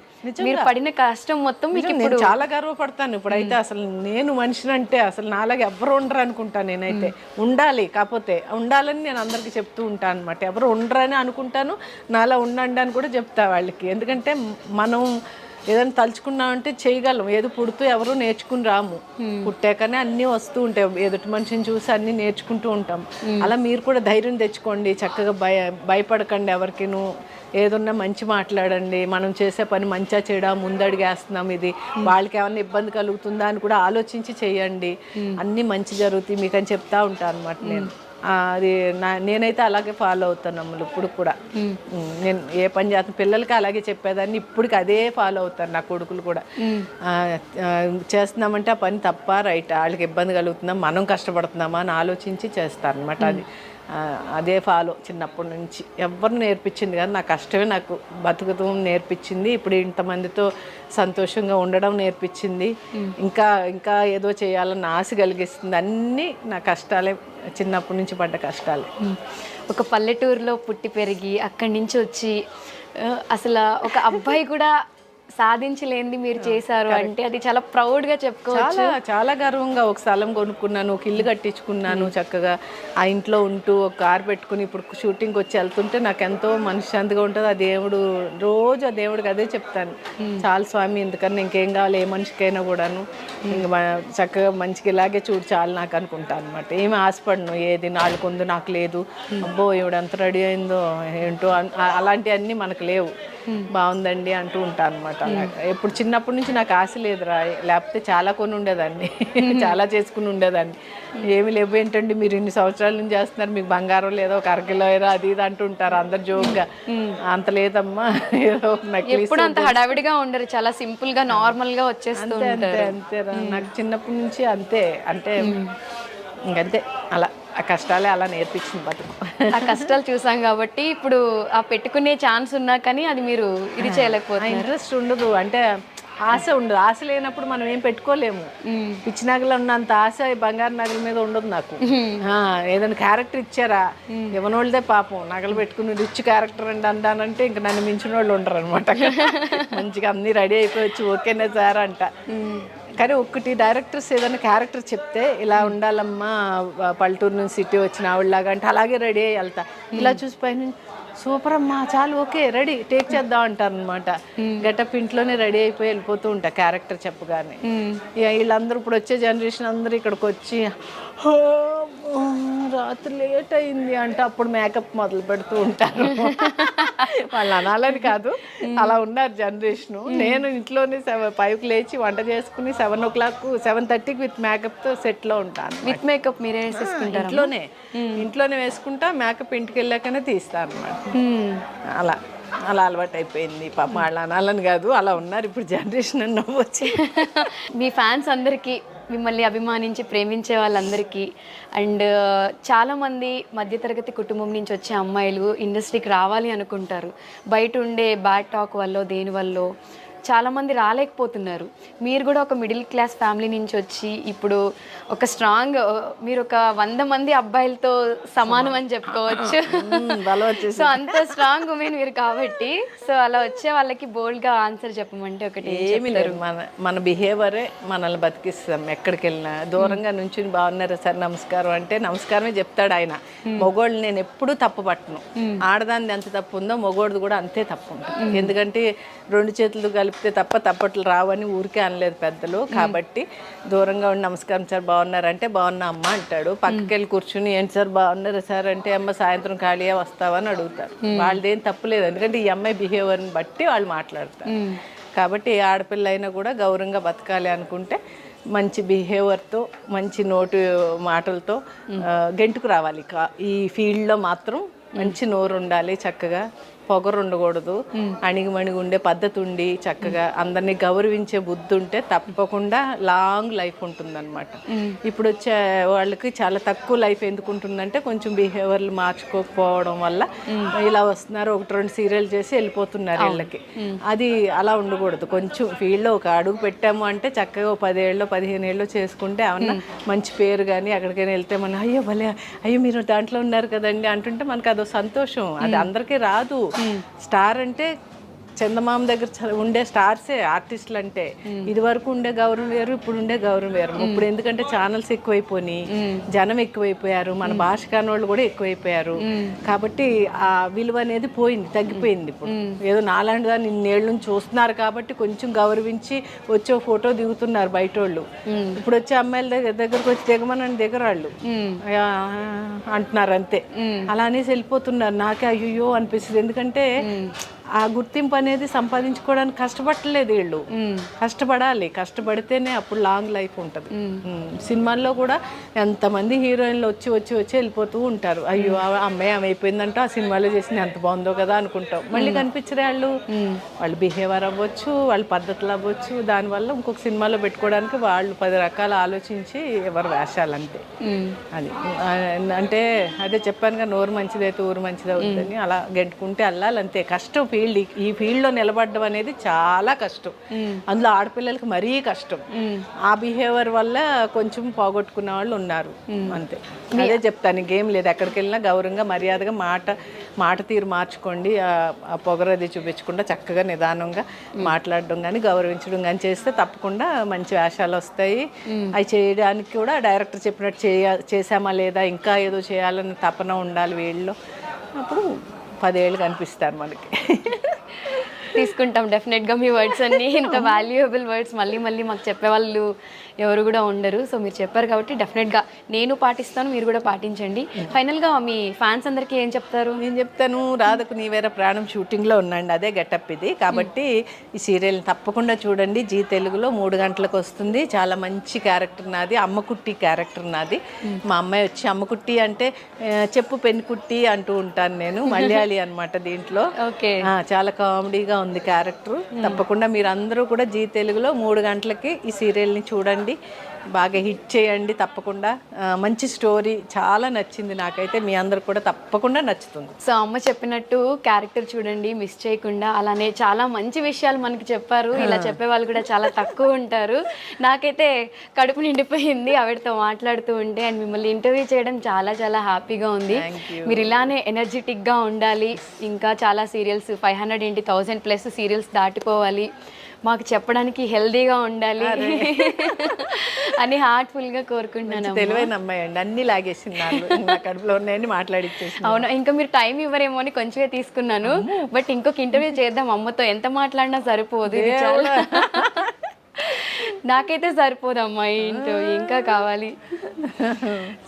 మీరు పడిన కష్టం మొత్తం మీకు నేను చాలా గర్వపడతాను ఇప్పుడైతే. అసలు నేను మనిషిని అంటే అసలు నాలాగా ఎవరు ఉండరు అనుకుంటాను నేనైతే. ఉండాలి, కాకపోతే ఉండాలని నేను అందరికీ చెప్తూ ఉంటాను అనమాట. ఎవరు ఉండరని అనుకుంటాను, నాలా ఉండండి అని కూడా చెప్తా వాళ్ళకి. ఎందుకంటే మనం ఏదైనా తలుచుకున్నామంటే చేయగలం. ఏదో పుడుతూ ఎవరు నేర్చుకుని రాము, పుట్టాకనే అన్నీ వస్తూ ఉంటాయి. ఎదుటి మనిషిని చూసి అన్నీ నేర్చుకుంటూ ఉంటాం. అలా మీరు కూడా ధైర్యం తెచ్చుకోండి, చక్కగా భయపడకండి ఎవరికిను. ఏదన్నా మంచి మాట్లాడండి, మనం చేసే పని మంచిగా చేయడా, ముందడుగేస్తున్నాం, ఇది వాళ్ళకి ఏమన్నా ఇబ్బంది కలుగుతుందా అని కూడా ఆలోచించి చేయండి. అన్నీ మంచి జరుగుతాయి మీకు అని చెప్తా ఉంటాను అనమాట నేను. అది నేనైతే అలాగే ఫాలో అవుతాను అమ్మలు ఇప్పుడు కూడా. నేను ఏ పని చేస్తాను పిల్లలకి అలాగే చెప్పేదాన్ని, ఇప్పటికి అదే ఫాలో అవుతాను. నా కొడుకులు కూడా చేస్తున్నామంటే ఆ పని తప్ప రైట్, వాళ్ళకి ఇబ్బంది కలుగుతుందా, మనం కష్టపడుతున్నామా అని ఆలోచించి చేస్తాను అనమాట. అదే ఫాలో చిన్నప్పటి నుంచి. ఎవరు నేర్పించింది కానీ నా కష్టమే నాకు బతుకుతాం నేర్పించింది. ఇప్పుడు ఇంతమందితో సంతోషంగా ఉండడం నేర్పించింది. ఇంకా ఇంకా ఏదో చేయాలని ఆశ కలిగిస్తుంది. అన్నీ నా కష్టాలే, చిన్నప్పటి నుంచి పడ్డ కష్టాలే. ఒక పల్లెటూరులో పుట్టి పెరిగి అక్కడి నుంచి వచ్చి అసలు ఒక అబ్బాయి కూడా సాధించలేంది మీరు చేశారు అంటే అది చాలా ప్రౌడ్ గా చెప్పుకోవచ్చు. చాలా చాలా గర్వంగా ఒక స్థలం కొనుక్కున్నాను, ఒక ఇల్లు కట్టించుకున్నాను, చక్కగా ఆ ఇంట్లో ఉంటూ ఒక కారు పెట్టుకుని ఇప్పుడు షూటింగ్కి వచ్చి వెళ్తుంటే నాకు ఎంతో మనశ్శాంతిగా ఉంటుంది. ఆ దేవుడు రోజు ఆ దేవుడికి అదే చెప్తాను, చాలు స్వామి ఎందుకన్నా ఇంకేం కావాలి ఏ మనిషికైనా కూడాను, ఇంక చక్కగా మంచిగా ఇలాగే చూడు చాలు నాకు అనుకుంటాను అనమాట. ఏమి ఆశపడను, ఏది నాలుగు ఉంది నాకు లేదు, అబ్బో ఈవిడ ఎంత రెడీ అయిందో ఏంటో అలాంటివన్నీ మనకు లేవు. బాగుందండి అంటూ ఉంటాను అనమాట. ఎప్పుడు చిన్నప్పటి నుంచి నాకు ఆశ లేదురా, లేకపోతే చాలా కొని ఉండేదాన్ని, చాలా చేసుకుని ఉండేదాన్ని. ఏమి లేవు ఏంటండి మీరు ఇన్ని సంవత్సరాల నుంచి చేస్తున్నారు, మీకు బంగారం లేదో ఒక అరకిలో ఏదో అది ఇది అంటుంటారు అందరు జోక్గా. అంత లేదమ్మా, ఏదో ఎప్పుడు అంత హడావిడిగా ఉండరు, చాలా సింపుల్ గా నార్మల్ గా వచ్చేస్తూ ఉంటారు. అంతేరా, నాకు చిన్నప్పటి నుంచి అంతే. అంటే ఇంకంతే, అలా ఆ కష్టాలే అలా నేర్పించింది బతుకు. ఆ కష్టాలు చూసాం కాబట్టి ఇప్పుడు ఆ పెట్టుకునే ఛాన్స్ ఉన్నా కానీ అది మీరు ఇది చేయలేకపోతే ఇంట్రెస్ట్ ఉండదు. అంటే ఆశ ఉండదు. ఆశ లేనప్పుడు మనం ఏం పెట్టుకోలేము. పిచ్చి నగలు ఉన్నంత ఆశ బంగారు నగల మీద ఉండదు నాకు. ఏదైనా క్యారెక్టర్ ఇచ్చారా, ఇవ్వనోళ్ళదే పాపం నగలు పెట్టుకుని రిచ్ క్యారెక్టర్ అండి అందానంటే ఇంక నన్ను మించిన వాళ్ళు ఉండరు అనమాట. మంచిగా అన్నీ రెడీ అయిపోవచ్చు, ఓకేనే సార్ అంట. కానీ ఒక్కటి డైరెక్టర్స్ ఏదైనా క్యారెక్టర్ చెప్తే ఇలా ఉండాలమ్మా, పల్లెటూరు నుంచి సిటీ వచ్చిన ఆవిడలాగా అంటే అలాగే రెడీ అయ్యి వెళ్తా. ఇలా చూసి పైన సూపర్ అమ్మా చాలు ఓకే రెడీ టేక్ చేద్దాం అంటారు అనమాట. గెటప్ ఇంట్లోనే రెడీ అయిపోయి వెళ్ళిపోతూ ఉంటా క్యారెక్టర్ చెప్పగానే. వీళ్ళందరూ ఇప్పుడు వచ్చే జనరేషన్ అందరూ ఇక్కడికి వచ్చి రాత్రి లేట్ అయింది అంటే అప్పుడు మేకప్ మొదలు పెడుతూ ఉంటారు. వాళ్ళు అనాలని కాదు, అలా ఉన్నారు జనరేషను. నేను ఇంట్లోనే 5కి లేచి వంట చేసుకుని 7 o'clock 7:30కి విత్ మేకప్తో సెట్లో ఉంటాను. విత్ మేకప్ మీరే వేసేసుకుంటారు? ఇంట్లోనే వేసుకుంటా, మేకప్ ఇంటికి వెళ్ళాకనే తీస్తాను అన్నమాట. అలా అలవాటు అయిపోయింది. పాపం వాళ్ళు అనాలని కాదు, అలా ఉన్నారు ఇప్పుడు జనరేషన్ అని నవ్వొచ్చి. మీ ఫ్యాన్స్ అందరికీ, మిమ్మల్ని అభిమానించి ప్రేమించే వాళ్ళందరికీ, అండ్ చాలామంది మధ్యతరగతి కుటుంబం నుంచి వచ్చే అమ్మాయిలు ఇండస్ట్రీకి రావాలి అనుకుంటారు. బయట ఉండే బ్యాడ్ టాక్ వల్ల దేనివల్ల చాలామంది రాలేకపోతున్నారు. మీరు కూడా ఒక మిడిల్ క్లాస్ ఫ్యామిలీ నుంచి వచ్చి ఇప్పుడు ఒక స్ట్రాంగ్, మీరు ఒక 100 మంది అబ్బాయిలతో సమానం అని చెప్పుకోవచ్చు. సో అంత స్ట్రాంగ్ ఉమెన్ మీరు కాబట్టి, సో అలా వచ్చే వాళ్ళకి బోల్డ్గా ఆన్సర్ చెప్పమంటే ఒకటి ఏమి లేదు, మన బిహేవియరే మనల్ని బతికిస్తాం. ఎక్కడికి వెళ్ళినా దూరంగా నుంచి బాగున్నారా సార్ నమస్కారం అంటే నమస్కారమే చెప్తాడు ఆయన. మొగోళ్ళు నేను ఎప్పుడూ తప్పు పట్టను. ఆడదాన్ని ఎంత తప్పు ఉందో మొగోడిది కూడా అంతే తప్పు ఉంటుంది. ఎందుకంటే 2 చేతులు కలిపితే తప్ప తప్పట్లు రావని ఊరికే అనలేదు పెద్దలు. కాబట్టి దూరంగా ఉండి నమస్కారం సార్ బాగున్నారంటే బాగున్నా అమ్మ అంటాడు. పక్కకి వెళ్ళి కూర్చుని ఏంటి సార్ బాగున్నారా సార్ అంటే అమ్మ సాయంత్రం ఖాళీగా వస్తావని అడుగుతారు. వాళ్ళదేం తప్పులేదు, ఎందుకంటే ఈ అమ్మాయి బిహేవియర్ని బట్టి వాళ్ళు మాట్లాడతారు. కాబట్టి ఏ ఆడపిల్ల అయినా కూడా గౌరవంగా బతకాలి అనుకుంటే మంచి బిహేవియర్తో, మంచి నోటు మాటలతో గెంటుకు రావాలి. ఈ ఫీల్డ్లో మాత్రం మంచి నోరు ఉండాలి, చక్కగా పొగరు ఉండకూడదు, అణిగిమణిగి ఉండే పద్ధతి ఉండి చక్కగా అందరినీ గౌరవించే బుద్ధి ఉంటే తప్పకుండా లాంగ్ లైఫ్ ఉంటుందన్నమాట. ఇప్పుడు వచ్చే వాళ్ళకి చాలా తక్కువ లైఫ్ ఎందుకు ఉంటుందంటే కొంచెం బిహేవియర్లు మార్చుకోకపోవడం వల్ల ఇలా వస్తున్నారు, 1-2 సీరియల్ చేసి వెళ్ళిపోతున్నారు వీళ్ళకి. అది అలా ఉండకూడదు. కొంచెం ఫీల్డ్లో ఒక అడుగు పెట్టాము అంటే చక్కగా 10 ఏళ్ళు 15 ఏళ్ళు చేసుకుంటే ఏమన్నా మంచి పేరు కానీ ఎక్కడికైనా వెళ్తే మనం అయ్యో భలే, అయ్యో మీరు దాంట్లో ఉన్నారు కదండి అంటుంటే మనకు అదో సంతోషం. అది అందరికీ రాదు. స్టార్ అంటే చందమామ దగ్గర ఉండే స్టార్సే ఆర్టిస్టులు అంటే. ఇది వరకు ఉండే గౌరవం వేరు, ఇప్పుడు ఉండే గౌరవం వేరు. ఇప్పుడు ఎందుకంటే ఛానల్స్ ఎక్కువైపోయినాయి, జనం ఎక్కువైపోయారు, మన భాష కాని వాళ్ళు కూడా ఎక్కువైపోయారు. కాబట్టి ఆ విలువ అనేది పోయింది, తగ్గిపోయింది. ఇప్పుడు ఏదో నాలాంటిగా నిన్నేళ్ళ నుంచి చూస్తున్నారు కాబట్టి కొంచెం గౌరవించి వచ్చే ఫోటో దిగుతున్నారు బయట వాళ్ళు. ఇప్పుడు వచ్చే అమ్మాయిల దగ్గరకు వచ్చి దిగమని దిగరాళ్ళు అంటున్నారు అంతే. అలా అనేసి వెళ్ళిపోతున్నారు. నాకే అయ్యో అనిపిస్తుంది. ఎందుకంటే ఆ గుర్తింపు అనేది సంపాదించుకోవడానికి కష్టపడలేదు వీళ్ళు. కష్టపడాలి, కష్టపడితేనే అప్పుడు లాంగ్ లైఫ్ ఉంటుంది. సినిమాల్లో కూడా ఎంతమంది హీరోయిన్లు వచ్చి వచ్చి వచ్చి వెళ్ళిపోతూ ఉంటారు. అయ్యో ఆ అమ్మాయి ఆమె అయిపోయిందంటే ఆ సినిమాలో చేసింది ఎంత బాగుందో కదా అనుకుంటాం. మళ్ళీ కనిపించరే వాళ్ళు బిహేవియర్ అవ్వచ్చు, వాళ్ళ పద్ధతులు అవ్వచ్చు. దానివల్ల ఇంకొక సినిమాలో పెట్టుకోవడానికి వాళ్ళు 10 రకాలు ఆలోచించి ఎవరు వేషాలు అంతే. అది అంటే అదే చెప్పానుగా, నోరు మంచిదైతే ఊరు మంచిది అవుతుందని. అలా గెంటుకుంటే అల్లాలి అంతే. కష్టం ఈ ఫీల్డ్లో నిలబడడం అనేది చాలా కష్టం. అందులో ఆడపిల్లలకి మరీ కష్టం. ఆ బిహేవియర్ వల్ల కొంచెం పోగొట్టుకున్న వాళ్ళు ఉన్నారు అంతే. అదే చెప్తాను, ఇంకేం లేదు. ఎక్కడికి వెళ్ళినా గౌరవంగా మర్యాదగా మాట తీరు మార్చుకోండి. ఆ పొగరది చూపించకుండా చక్కగా నిదానంగా మాట్లాడడం కానీ గౌరవించడం కానీ చేస్తే తప్పకుండా మంచి వేషాలు వస్తాయి. అవి చేయడానికి కూడా డైరెక్టర్ చెప్పినట్టు చేసామా లేదా, ఇంకా ఏదో చేయాలని తపన ఉండాలి వీళ్ళలో. అప్పుడు 10 ఏళ్ళు కనిపిస్తారు మనకి. తీసుకుంటాం డెఫినెట్గా మీ వర్డ్స్ అన్నీ. ఇంత వాల్యుయబుల్ వర్డ్స్ మళ్ళీ మళ్ళీ మాకు చెప్పేవాళ్ళు ఎవరు కూడా ఉండరు. సో మీరు చెప్పారు కాబట్టి డెఫినెట్గా నేను పాటిస్తాను, మీరు కూడా పాటించండి. ఫైనల్గా మీ ఫ్యాన్స్ అందరికీ ఏం చెప్తారు? నేను చెప్తాను, రాధకు నీ వేరే ప్రాణం షూటింగ్లో ఉన్నాండి, అదే గెటప్ ఇది. కాబట్టి ఈ సీరియల్ని తప్పకుండా చూడండి. జీ తెలుగులో 3 గంటలకు వస్తుంది. చాలా మంచి క్యారెక్టర్ నాది, అమ్మకుట్టి క్యారెక్టర్ నాది. మా అమ్మాయి వచ్చి అమ్మకుట్టి అంటే చెప్పు పెన్కుట్టి అంటూ ఉంటాను నేను. మలయాళీ అనమాట దీంట్లో. ఓకే, చాలా కామెడీగా ఉంది క్యారెక్టర్. తప్పకుండా మీరు అందరూ కూడా జీ తెలుగులో 3 గంటలకి ఈ సీరియల్ని చూడండి, బాగా హిట్ చేయండి. తప్పకుండా మంచి స్టోరీ, చాలా నచ్చింది నాకైతే. మీ అందరు కూడా తప్పకుండా నచ్చుతుంది. సో అమ్మ చెప్పినట్టు క్యారెక్టర్ చూడండి, మిస్ చేయకుండా. అలానే చాలా మంచి విషయాలు మనకి చెప్పారు. ఇలా చెప్పే వాళ్ళు కూడా చాలా తక్కువ ఉంటారు. నాకైతే కడుపు నిండిపోయింది ఆవిడతో మాట్లాడుతూ ఉంటే. అండ్ మిమ్మల్ని ఇంటర్వ్యూ చేయడం చాలా చాలా హ్యాపీగా ఉంది. మీరు ఇలానే ఎనర్జెటిక్గా ఉండాలి. ఇంకా చాలా సీరియల్స్ 500 ఏంటి 1000+ సీరియల్స్ దాటిపోవాలి, మాకు చెప్పడానికి హెల్దీగా ఉండాలి అని హార్ట్ఫుల్గా కోరుకుంటున్నాను. తెలివైన అమ్మాయి అండి, అన్ని లాగేసింది నా కడుపులో ఉన్నాయని మాట్లాడిచ్చేసి. అవును, ఇంకా మీరు టైం ఇవ్వరేమో అని కొంచెమే తీసుకున్నాను. బట్ ఇంకొక ఇంటర్వ్యూ చేద్దాం అమ్మతో. ఎంత మాట్లాడినా సరిపోదు, ఇది చాలా నాకైతే సరిపోదమ్మా ఈ ఇంటర్వ్యూ, ఇంకా కావాలి.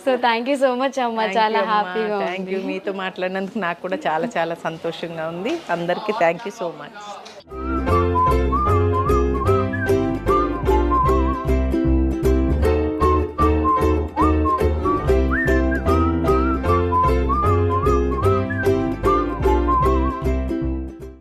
So thank you so much అమ్మ, చాలా హ్యాపీగా. థ్యాంక్ యూ, మీతో మాట్లాడినందుకు నాకు కూడా చాలా చాలా సంతోషంగా ఉంది. అందరికీ థ్యాంక్ యూ సో మచ్.